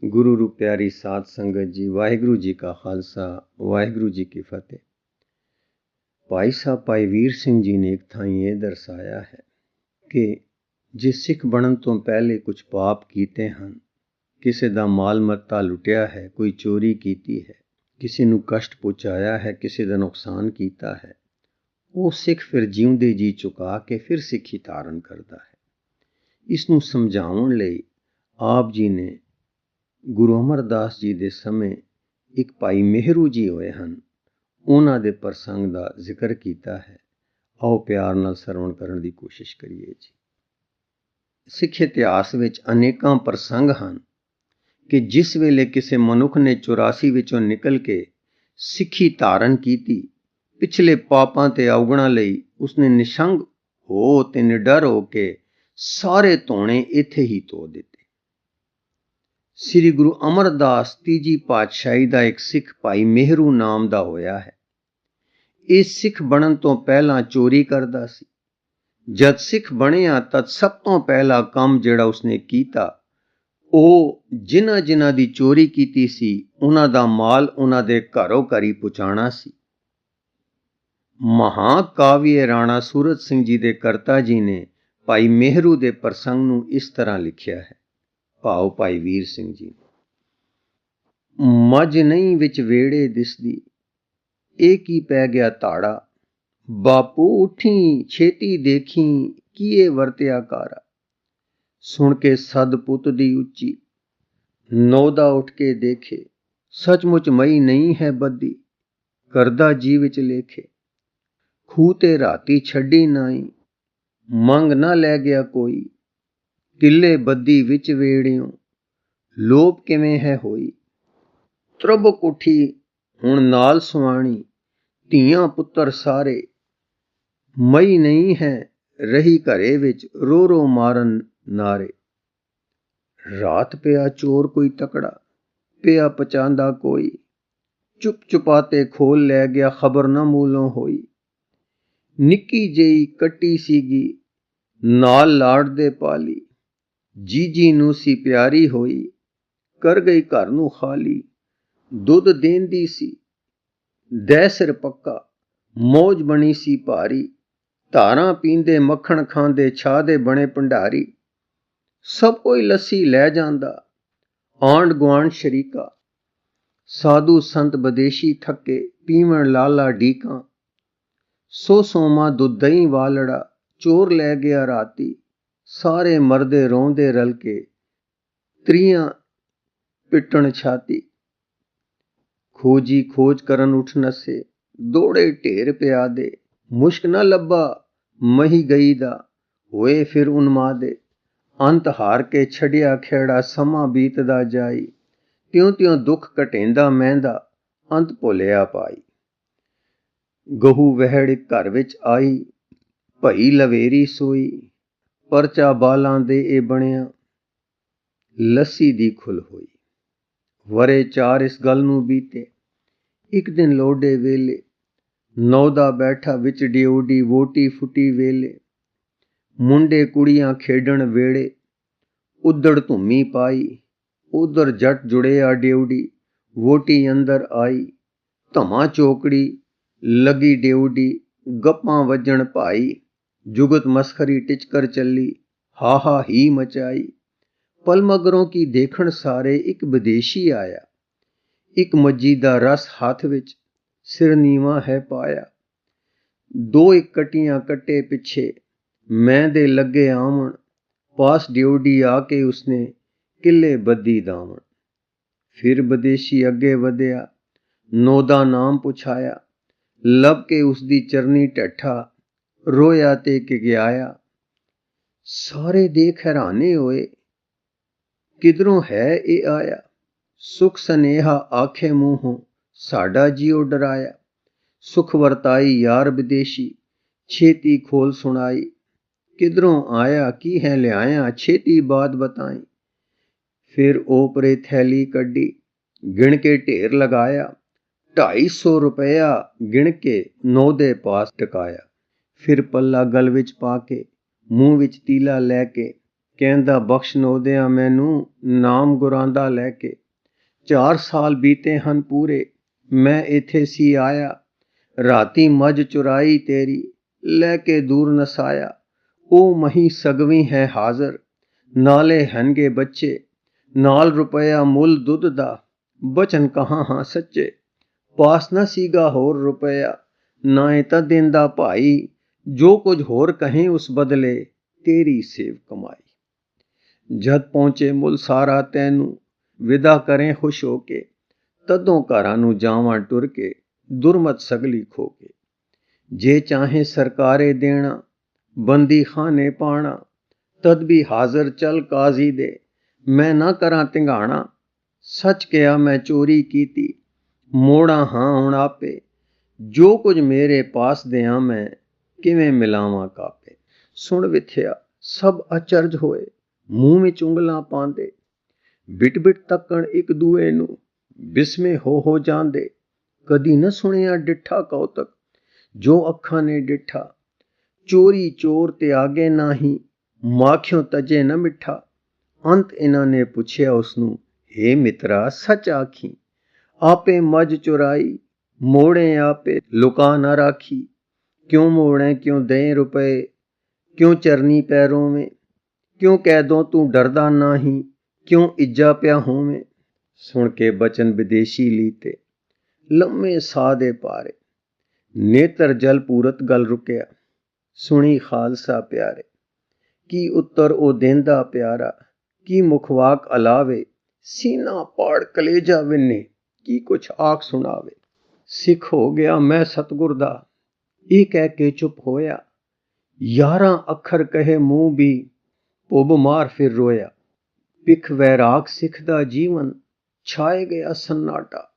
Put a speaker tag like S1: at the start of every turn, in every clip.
S1: गुरु रू प्यारी साध संगत जी, वाहिगुरु जी का खालसा, वाहिगुरु जी की फतेह। भाई साहब भाई वीर सिंह जी ने एक थाई ये दर्शाया है कि जे सिख बनन तो पहले कुछ पाप कीते हैं, किसी दा माल मत्ता लुटिया है, कोई चोरी कीती है, किसी नू कष्ट पहुंचाया है, किसी दा नुकसान कीता है, वो सिख फिर जीवदे जी चुका के फिर सिखी धारण करता है। इसनू समझाउण लई आप जी ने गुरु अमरदास जी दे समय एक भाई मेहरू जी होए हन, उन्हां दे प्रसंग दा जिक्र कीता है। आओ प्यार नाल सरवण करन दी कोशिश करिए जी। सिख इतिहास विच अनेकां प्रसंग हन कि जिस वेले किसी मनुख ने 84 विचों निकल के सिखी धारण कीती, पिछले पापां ते अवगुणां लई उसने निशंग हो ते निडर हो के सारे धोणे इत्थे ही धो दिते। श्री गुरु अमरदास तीजी पातशाही दा एक सिख भाई मेहरू नाम दा होया है। ਇਹ ਸਿੱਖ ਬਣਨ ਤੋਂ ਪਹਿਲਾਂ ਚੋਰੀ ਕਰਦਾ ਸੀ। ਜਦ ਸਿੱਖ ਬਣਿਆ ਤਦ ਸਭ ਤੋਂ ਪਹਿਲਾ ਕੰਮ ਜਿਹੜਾ ਉਸਨੇ ਕੀਤਾ, ਉਹ ਜਿਨ੍ਹਾਂ ਦੀ ਚੋਰੀ ਕੀਤੀ ਸੀ ਉਹਨਾਂ ਦਾ ਮਾਲ ਉਹਨਾਂ ਦੇ ਘਰੋਂ ਘਰੀ ਪਹੁੰਚਾਉਣਾ ਸੀ। ਮਹਾਕਾਵਿ ਰਾਣਾ ਸੂਰਤ ਸਿੰਘ ਜੀ ਦੇ ਕਰਤਾ ਜੀ ਨੇ ਭਾਈ ਮੇहरू ਦੇ ਪ੍ਰਸੰਗ ਨੂੰ ਇਸ ਤਰ੍ਹਾਂ ਲਿਖਿਆ ਹੈ। ਭਾਵ ਭਾਈ ਵੀਰ ਸਿੰਘ ਜੀ। ਮੱਝ ਨਹੀਂ ਵਿੱਚ ਵੇੜੇ ਦਿਸਦੀ, ਇਹ ਕੀ ਪੈ ਗਿਆ ਤਾੜਾ, ਬਾਪੂ ਉੱਠੀ ਛੇਤੀ ਦੇਖੀ ਕੀਏ ਵਰਤਿਆ ਕਾਰਾ। ਸੁਣ ਕੇ ਸਦ ਪੁੱਤ ਦੀ ਉੱਚੀ, ਨੌਦਾ ਉੱਠ ਕੇ ਦੇਖੇ, ਸੱਚਮੁੱਚ ਮਈ ਨਹੀਂ ਹੈ ਬੱਦੀ, ਕਰਦਾ ਜੀ ਵਿੱਚ ਲੇਖੇ। ਖੂਹ ਤੇ ਰਾਤੀ ਛੱਡੀ ਨਾਈ, ਮੰਗ ਨਾ ਲੈ ਗਿਆ ਕੋਈ, ਕਿੱਲੇ ਬੱਦੀ ਵਿੱਚ ਵੇੜਿਓ, ਲੋਭ ਕਿਵੇਂ ਹੈ ਹੋਈ। ਤਰਬਕ ਉੱਠੀ ਹੁਣ ਨਾਲ ਸੁਆਣੀ, ਧੀਆਂ ਪੁੱਤਰ ਸਾਰੇ, ਮਈ ਨਹੀਂ ਹੈ ਰਹੀ ਘਰੇ ਵਿੱਚ, ਰੋ ਰੋ ਮਾਰਨ ਨਾਰੇ। ਰਾਤ ਪਿਆ ਚੋਰ ਕੋਈ ਤਕੜਾ, ਪਿਆ ਪਚਾਂਦਾ ਕੋਈ, ਚੁੱਪ ਚੁਪਾਤੇ ਖੋਲ ਲੈ ਗਿਆ, ਖਬਰ ਨਾ ਮੂਲੋਂ ਹੋਈ। ਨਿੱਕੀ ਜਿਹੀ ਕੱਟੀ ਸੀਗੀ ਨਾਲ ਲਾੜਦੇ ਪਾਲੀ, ਜੀਜੀ ਨੂੰ ਸੀ ਪਿਆਰੀ ਹੋਈ, ਕਰ ਗਈ ਘਰ ਨੂੰ ਖਾਲੀ। ਦੁੱਧ ਦੇਂਦੀ ਸੀ ਦਹਿ ਸਿਰ ਪੱਕਾ, ਮੌਜ ਬਣੀ ਸੀ ਭਾਰੀ, ਧਾਰਾਂ ਪੀਂਦੇ ਮੱਖਣ ਖਾਂਦੇ, ਛਾਹ ਦੇ ਬਣੇ ਭੰਡਾਰੀ। ਸਭ ਕੋਈ ਲੱਸੀ ਲੈ ਜਾਂਦਾ, ਆਂਢ ਗੁਆਂਢ ਸ਼ਰੀਕਾ, ਸਾਧੂ ਸੰਤ ਬਦੇਸ਼ੀ ਥੱਕੇ, ਪੀਵਣ ਲਾਲਾ ਢੀਕਾਂ। ਸੋ ਸੋਮਾ ਦੁੱਧ ਦਹੀਂ ਵਾਲੜਾ, ਚੋਰ ਲੈ ਗਿਆ ਰਾਤੀ, ਸਾਰੇ ਮਰਦੇ ਰੋਂਦੇ ਰਲ ਕੇ, ਤਰੀਆਂ ਪਿੱਟਣ ਛਾਤੀ। ਖੋਜੀ ਖੋਜ ਕਰਨ ਉੱਠ ਨੱਸੇ, ਦੌੜੇ ਢੇਰ ਪਿਆਦੇ, ਮੁਸ਼ਕ ਨਾ ਲੱਭਾ ਮਹੀ ਗਈ ਦਾ, ਹੋਏ ਫਿਰ ਉਨਮਾਦੇ। ਅੰਤ ਹਾਰ ਕੇ ਛੱਡਿਆ ਖੇੜਾ, ਸਮਾਂ ਬੀਤਦਾ ਜਾਈ, ਤਿਉਂ ਤਿਉਂ ਦੁੱਖ ਘਟੇਂਦਾ ਮਹਿੰਦਾ, ਅੰਤ ਭੁੱਲਿਆ ਪਾਈ। ਗਹੂ ਵਹਿੜ ਘਰ ਵਿੱਚ ਆਈ, ਭਈ ਲਵੇਰੀ ਸੋਈ, ਪਰਚਾ ਬਾਲਾਂ ਦੇ ਇਹ ਬਣਿਆ, ਲੱਸੀ ਦੀ ਖੁੱਲ ਹੋਈ। ਵਰੇ 4 ਇਸ ਗੱਲ ਨੂੰ ਬੀਤੇ, ਇੱਕ ਦਿਨ ਲੋਡੇ ਵੇਲੇ, ਨੌਦਾ ਬੈਠਾ ਵਿੱਚ ਡਿਉਡੀ, ਵੋਟੀ ਫੁੱਟੀ ਵੇਲੇ, ਮੁੰਡੇ ਕੁੜੀਆਂ ਖੇਡਣ ਵੇੜੇ, ਉਧੜ ਧੁੰਮੀ ਪਾਈ, ਉਧਰ ਜੱਟ ਜੁੜਿਆ ਡਿਉਡੀ, ਵੋਟੀ ਅੰਦਰ ਆਈ, ਧਮਾ ਚੋਕੜੀ ਲੱਗੀ ਡਿਉਡੀ, ਗੱਪਾਂ ਵੱਜਣ ਭਾਈ, ਜੁਗਤ ਮਸਖਰੀ ਟਿਚਕਰ ਚੱਲੀ, ਹਾਹਾ ਹੀ ਮਚਾਈ। ਪਲ ਮਗਰੋਂ ਕੀ ਦੇਖਣ ਸਾਰੇ, ਇੱਕ ਵਿਦੇਸ਼ੀ ਆਇਆ, ਇੱਕ ਮੱਜੀ ਦਾ ਰਸ ਹੱਥ ਵਿੱਚ, ਸਿਰ ਨੀਵਾਂ ਹੈ ਪਾਇਆ। 2 ਇਕੱਟੀਆਂ ਕੱਟੇ ਪਿੱਛੇ, ਮੈਂ ਦੇ ਲੱਗੇ ਆਵਣ, ਪਾਸ ਡਿਉਡੀ ਆ ਕੇ ਉਸਨੇ ਕਿੱਲੇ ਬੱਦੀ ਦਾਵਣ। ਫਿਰ ਵਿਦੇਸ਼ੀ ਅੱਗੇ ਵਧਿਆ, ਨੌਦਾ ਨਾਮ ਪੁੱਛਾਇਆ, ਲੱਭ ਕੇ ਉਸਦੀ ਚਰਨੀ ਢੱਠਾ, ਰੋਇਆ ਤੇ ਕਿਗਿਆਇਆ। ਸਾਰੇ ਦੇਖ ਹੈਰਾਨੇ ਹੋਏ, ਕਿਧਰੋਂ ਹੈ ਇਹ ਆਇਆ, ਸੁਖ ਸਨੇਹਾ ਆਖੇ ਮੂੰਹੋਂ, ਸਾਡਾ ਜੀਉ ਡਰਾਇਆ। ਸੁਖ ਵਰਤਾਈ ਯਾਰ ਵਿਦੇਸ਼ੀ, ਛੇਤੀ ਖੋਲ ਸੁਣਾਈ, ਕਿਧਰੋਂ ਆਇਆ ਕੀ ਹੈ ਲਿਆਇਆ, ਛੇਤੀ ਬਾਤ ਬਤਾਈ। ਫਿਰ ਓਪਰੇ ਥੈਲੀ ਕੱਢੀ, ਗਿਣ ਕੇ ਢੇਰ ਲਗਾਇਆ, 250 ਰੁਪਇਆ ਗਿਣ ਕੇ ਨੌਦੇ ਪਾਸ ਟਕਾਇਆ। ਫਿਰ ਪੱਲਾ ਗਲ ਵਿੱਚ ਪਾ ਕੇ, ਮੂੰਹ ਵਿੱਚ ਤੀਲਾ ਲੈ ਕੇ, ਕਹਿੰਦਾ ਬਖਸ਼ ਨੋਦਿਆਂ ਮੈਨੂੰ ਨਾਮ ਗੁਰਾਂ ਦਾ ਲੈ ਕੇ। 4 ਸਾਲ ਬੀਤੇ ਹਨ ਪੂਰੇ, ਮੈਂ ਇੱਥੇ ਸੀ ਆਇਆ। ਰਾਤੀ ਮੱਝ ਚੁਰਾਈ ਤੇਰੀ, ਲੈ ਕੇ ਦੂਰ ਨਸਾਇਆ। ਉਹ ਮਹੀਂ ਸਗਵੀਂ ਹੈ ਹਾਜ਼ਰ, ਨਾਲੇ ਹਨਗੇ ਬੱਚੇ। ਨਾਲ ਰੁਪਇਆ ਮੁੱਲ ਦੁੱਧ ਦਾ, ਬਚਨ ਕਹਾਂ ਹਾਂ ਸੱਚੇ। ਪਾਸ ਨਾ ਸੀਗਾ ਹੋਰ ਰੁਪਇਆ, ਨਾ ਇਹ ਤਾਂ ਦਿੰਦਾ ਭਾਈ। ਜੋ ਕੁਝ ਹੋਰ ਕਹੀਂ ਉਸ ਬਦਲੇ, ਤੇਰੀ ਸੇਵ ਕਮਾਈ। ਜਦ ਪਹੁੰਚੇ ਮੁੱਲ ਸਾਰਾ ਤੈਨੂੰ, ਵਿਦਾ ਕਰੇ ਖੁਸ਼ ਹੋ ਕੇ। ਤਦੋਂ ਘਰਾਂ ਨੂੰ ਜਾਵਾਂ ਟੁਰ ਕੇ, ਦੁਰਮਤ ਸਗਲੀ ਖੋ ਕੇ। ਜੇ ਚਾਹੇ ਸਰਕਾਰੇ ਦੇਣਾ, ਬੰਦੀ ਖਾਨੇ ਪਾਣਾ। ਤਦ ਵੀ ਹਾਜ਼ਰ ਚਲ ਕਾਜ਼ੀ ਦੇ, ਮੈਂ ਨਾ ਕਰਾਂ ਧਿੰਗਾਣਾ। ਸੱਚ ਕਿਹਾ ਮੈਂ ਚੋਰੀ ਕੀਤੀ, ਮੋੜਾਂ ਹਾਂ ਹੁਣ ਆਪੇ। ਜੋ ਕੁਝ ਮੇਰੇ ਪਾਸ ਦਿਆਂ ਮੈਂ, ਕਿਵੇਂ ਮਿਲਾਵਾਂ ਕਾਪੇ। ਸੁਣ ਵਿਥਿਆ ਸਭ ਅਚਰਜ ਹੋਏ, ਮੂੰਹ ਵਿੱਚ ਉਂਗਲਾਂ ਪਾਉਂਦੇ। ਬਿਟ ਬਿਟ ਤੱਕਣ ਇੱਕ ਦੂਏ ਨੂੰ, ਬਿਸਮੇ ਹੋ ਜਾਂਦੇ। ਕਦੀ ਨਾ ਸੁਣਿਆ ਡਿੱਠਾ ਕੌਤਕ, ਜੋ ਅੱਖਾਂ ਨੇ ਡਿੱਠਾ। ਚੋਰੀ ਚੋਰ ਤੇ ਆਗੇ ਨਾਹੀਂ, ਮਾਖਿਓ ਤਜੇ ਨਾ ਮਿੱਠਾ। ਅੰਤ ਇਹਨਾਂ ਨੇ ਪੁੱਛਿਆ ਉਸਨੂੰ, ਹੇ ਮਿੱਤਰਾ ਸੱਚ ਆਖੀ। ਆਪੇ ਮੱਝ ਚੁਰਾਈ, ਮੋੜੇ ਆਪੇ ਲੁਕਾ ਨਾ ਰਾਖੀ। ਕਿਉਂ ਮੋੜੇ ਕਿਉਂ ਦੇ ਰੁਪਏ, ਕਿਉਂ ਚਰਨੀ ਪੈਰੋਂ में। ਕਿਉਂ ਕੈਦੋਂ ਤੂੰ ਡਰਦਾ ਨਾਹੀਂ, ਕਿਉਂ ਇੱਜਾ ਪਿਆ ਹੋਵੇਂ। ਸੁਣ ਕੇ ਬਚਨ ਵਿਦੇਸ਼ੀ ਲੀਤੇ, ਲੰਮੇ ਸਾਹ ਦੇ ਪਾਰੇ। ਨੇਤਰ ਜਲ ਪੂਰਤ ਗਲ ਰੁਕਿਆ, ਸੁਣੀ ਖਾਲਸਾ ਪਿਆਰੇ। ਕੀ ਉੱਤਰ ਉਹ ਦੇਂਦਾ ਪਿਆਰਾ, ਕੀ ਮੁਖਵਾਕ ਅਲਾਵੇ। ਸੀਨਾ ਪਾੜ ਕਲੇਜਾ ਵਿੰਨੇ, ਕੀ ਕੁਛ ਆਖ ਸੁਣਾਵੇ। ਸਿੱਖ ਹੋ ਗਿਆ ਮੈਂ ਸਤਿਗੁਰ ਦਾ, ਇਹ ਕਹਿ ਕੇ ਚੁੱਪ ਹੋਇਆ। 11 ਅੱਖਰ ਕਹੇ ਮੂੰਹ ਵੀ, ਪੁੱਬ ਮਾਰ ਫਿਰ ਰੋਇਆ। ਪਿੱਖ ਵੈਰਾਗ ਸਿੱਖ ਦਾ ਜੀਵਨ, ਛਾਏ ਗਿਆ ਸੰਨਾਟਾ।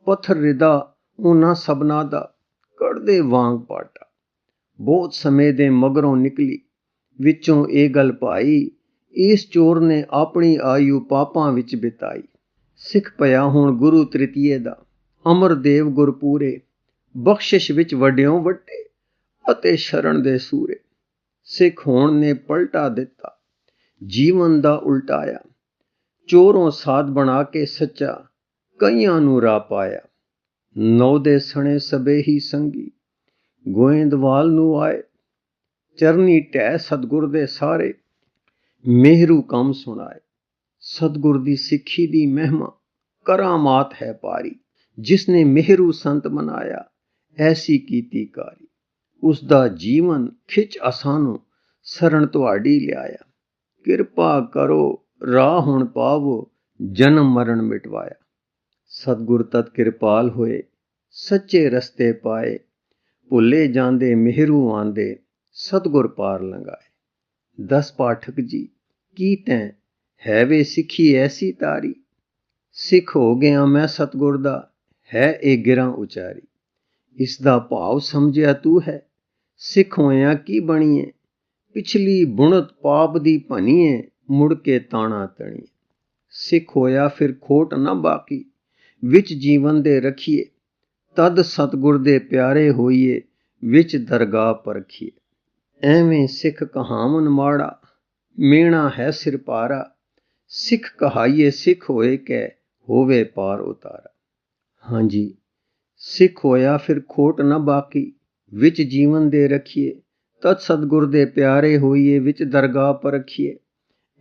S1: ਪੱਥਰ ਰਿਦਾ ਉਹਨਾਂ ਸਭਨਾ ਦਾ, ਕੱਢਦੇ ਵਾਂਗ ਪਾਟਾ। ਬਹੁਤ ਸਮੇਂ ਦੇ ਮਗਰੋਂ ਨਿਕਲੀ, ਵਿੱਚੋਂ ਇਹ ਗੱਲ ਭਾਈ। ਇਸ ਚੋਰ ਨੇ ਆਪਣੀ ਆਯੂ ਪਾਪਾਂ ਵਿੱਚ ਬਿਤਾਈ। ਸਿੱਖ ਪਿਆ ਹੁਣ ਗੁਰੂ ਤ੍ਰਿਤੀਏ ਦਾ, ਅਮਰਦੇਵ ਗੁਰਪੂਰੇ। ਬਖਸ਼ਿਸ਼ ਵਿੱਚ ਵੱਡਿਓਂ ਵੱਡੇ, ਅਤੇ ਸ਼ਰਨ ਦੇ ਸੂਰੇ। ਸਿੱਖ ਹੋਣ ਨੇ ਪਲਟਾ ਦਿੱਤਾ, ਜੀਵਨ ਦਾ ਉਲਟਾਇਆ। ਚੋਰੋਂ ਸਾਧ ਬਣਾ ਕੇ ਸੱਚਾ, ਕਈਆਂ ਨੂੰ ਰਾਹ ਪਾਇਆ। 9 ਦੇ ਸਣੇ ਸਬੇ ਹੀ ਸੰਗੀ, ਗੋਇੰਦਵਾਲ ਨੂੰ ਆਏ। ਚਰਨੀ ਢਹਿ ਸਤਿਗੁਰ ਦੇ ਸਾਰੇ, ਮਿਹਰੂ ਕੰਮ ਸੁਣਾਏ। ਸਤਿਗੁਰ ਦੀ ਸਿੱਖੀ ਦੀ ਮਹਿਮਾ, ਕਰਾਮਾਤ ਹੈ ਪਾਰੀ। ਜਿਸਨੇ ਮਿਹਰੂ ਸੰਤ ਮਨਾਇਆ, ਐਸੀ ਕੀਤੀ ਕਾਰੀ। ਉਸ ਦਾ ਜੀਵਨ ਖਿੱਚ ਆਸਾਨੋਂ, ਸਰਣ ਤੁਹਾਡੀ ਲਿਆਇਆ। ਕਿਰਪਾ ਕਰੋ ਰਾਹ ਹੁਣ ਪਾਵੋ, ਜਨਮ ਮਰਨ ਮਿਟਵਾਇਆ। ਸਤਿਗੁਰ ਤਤ ਕਿਰਪਾਲ ਹੋਏ, ਸੱਚੇ ਰਸਤੇ ਪਾਏ। ਭੁੱਲੇ ਜਾਂਦੇ ਮਿਹਰੂ ਆਂਦੇ, ਸਤਿਗੁਰ ਪਾਰ ਲੰਘਾਏ। 10 ਪਾਠਕ ਜੀ ਕੀ ਤੈਂ, ਹੈ ਵੇ ਸਿੱਖੀ ਐਸੀ ਤਾਰੀ। ਸਿੱਖ ਹੋ ਗਿਆ ਮੈਂ ਸਤਿਗੁਰ ਦਾ, ਹੈ ਇਹ ਗਿਰਾਂ ਉਚਾਰੀ। ਇਸ ਦਾ ਭਾਵ ਸਮਝਿਆ ਤੂੰ ਹੈ, ਸਿੱਖ ਹੋਇਆ ਕੀ ਬਣੀਏ। ਪਿਛਲੀ ਬੁਣਤ ਪਾਪ ਦੀ ਭਨੀਏ, ਮੁੜ ਕੇ ਤਾਣਾ ਤਣੀਏ। ਸਿੱਖ ਹੋਇਆ ਫਿਰ ਖੋਟ ਨਾ ਬਾਕੀ, ਵਿੱਚ ਜੀਵਨ ਦੇ ਰਖੀਏ। ਤਦ ਸਤਿਗੁਰ ਦੇ ਪਿਆਰੇ ਹੋਈਏ, ਵਿੱਚ ਦਰਗਾਹ ਪਰਖੀਏ। ਐਵੇਂ ਸਿੱਖ ਕਹਾਵਨ ਮਾੜਾ, ਮੇਣਾ ਹੈ ਸਿਰ ਭਾਰਾ। ਸਿੱਖ ਕਹਾਈਏ ਸਿੱਖ ਹੋਏ ਕੈ, ਹੋਵੇ ਪਾਰ ਉਤਾਰਾ। ਹਾਂਜੀ, ਸਿੱਖ ਹੋਇਆ ਫਿਰ ਖੋਟ ਨਾ ਬਾਕੀ, ਵਿੱਚ ਜੀਵਨ ਦੇ ਰਖੀਏ। ਤਦ ਸਤਿਗੁਰ ਦੇ ਪਿਆਰੇ ਹੋਈਏ, ਵਿੱਚ ਦਰਗਾਹ ਪਰਖੀਏ।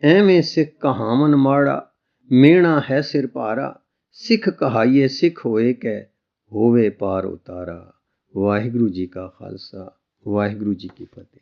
S1: ਐਵੇਂ ਸਿੱਖ ਕਹਾਵਨ ਮਾੜਾ, ਮੇਣਾ ਹੈ ਸਿਰ ਭਾਰਾ। ਸਿੱਖ ਕਹਾਈਏ ਸਿੱਖ ਹੋਏ ਕੈ, ਹੋਵੇ ਪਾਰ ਉਤਾਰਾ। ਵਾਹਿਗੁਰੂ ਜੀ ਕਾ ਖਾਲਸਾ, ਵਾਹਿਗੁਰੂ ਜੀ ਕੀ ਫਤਿਹ।